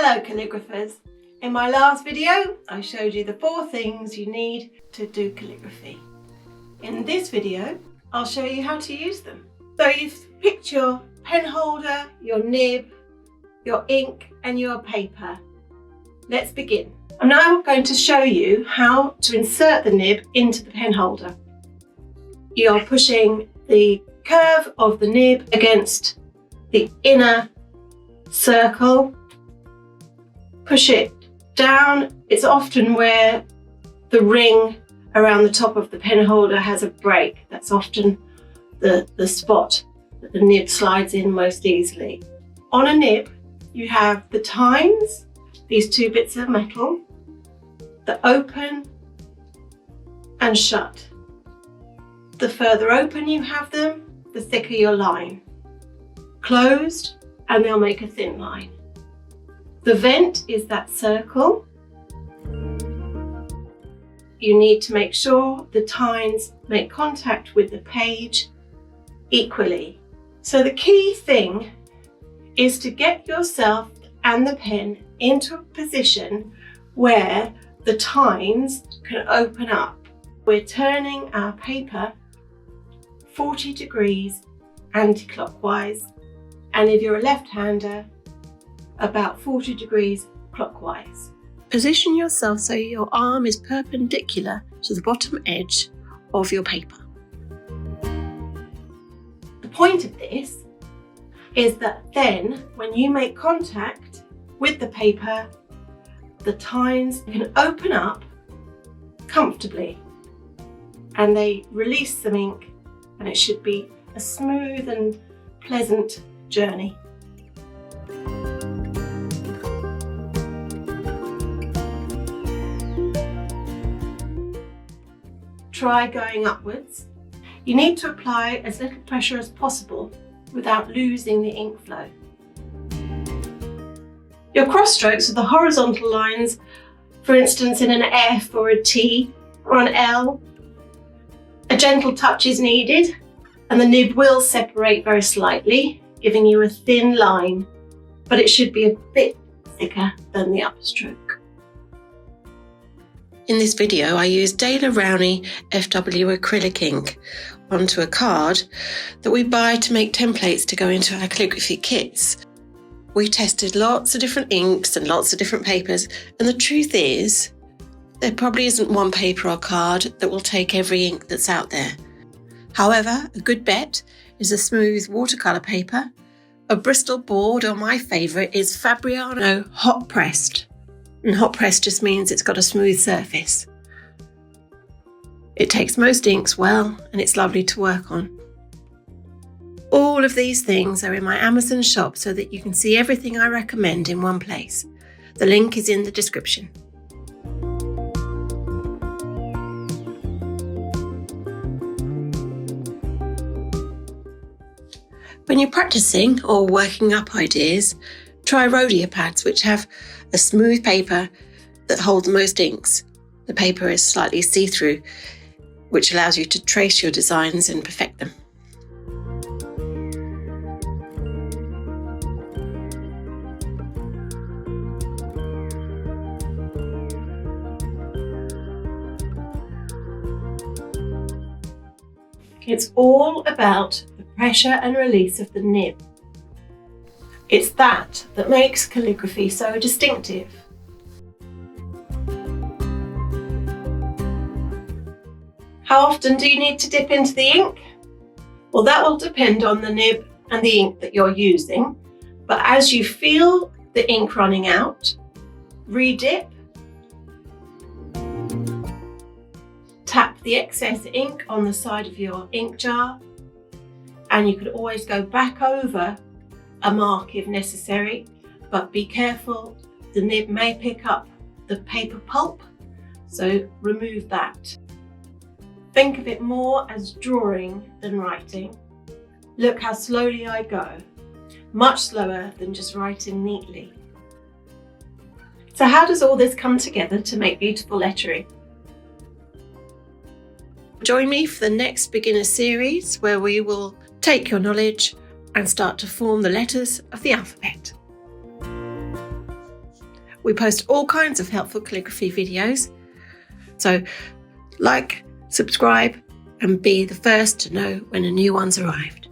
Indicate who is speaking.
Speaker 1: Hello calligraphers! In my last video I showed you the 4 things you need to do calligraphy. In this video I'll show you how to use them. So you've picked your pen holder, your nib, your ink and your paper. Let's begin. I'm now going to show you how to insert the nib into the pen holder. You're pushing the curve of the nib against the inner circle. Push it down. It's often where the ring around the top of the pen holder has a break. That's often the spot that the nib slides in most easily. On a nib, you have the tines, these 2 bits of metal, that open and shut. The further open you have them, the thicker your line. Closed, and they'll make a thin line. The vent is that circle. You need to make sure the tines make contact with the page equally. So the key thing is to get yourself and the pen into a position where the tines can open up. We're turning our paper 40 degrees anti-clockwise, and if you're a left-hander, about 40 degrees clockwise. Position yourself so your arm is perpendicular to the bottom edge of your paper. The point of this is that then when you make contact with the paper, the tines can open up comfortably and they release some ink, and it should be a smooth and pleasant journey. Try going upwards. You need to apply as little pressure as possible without losing the ink flow. Your cross strokes are the horizontal lines, for instance in an F or a T or an L. A gentle touch is needed and the nib will separate very slightly, giving you a thin line, but it should be a bit thicker than the upstroke. In this video I used Daler Rowney FW acrylic ink onto a card that we buy to make templates to go into our calligraphy kits. We tested lots of different inks and lots of different papers, and the truth is there probably isn't one paper or card that will take every ink that's out there. However, a good bet is a smooth watercolour paper, a Bristol board, or my favourite is Fabriano hot pressed. And hot press just means it's got a smooth surface. It takes most inks well and it's lovely to work on. All of these things are in my Amazon shop so that you can see everything I recommend in one place. The link is in the description. When you're practicing or working up ideas, try Rodeo Packs, which have a smooth paper that holds most inks. The paper is slightly see-through, which allows you to trace your designs and perfect them. It's all about the pressure and release of the nib. It's that makes calligraphy so distinctive. How often do you need to dip into the ink? Well, that will depend on the nib and the ink that you're using, but as you feel the ink running out, re-dip, tap the excess ink on the side of your ink jar, and you could always go back over a mark if necessary, but be careful, the nib may pick up the paper pulp, so remove that. Think of it more as drawing than writing. Look how slowly I go, much slower than just writing neatly. So how does all this come together to make beautiful lettering? Join me for the next beginner series where we will take your knowledge and start to form the letters of the alphabet. We post all kinds of helpful calligraphy videos. So like, subscribe, and be the first to know when a new one's arrived.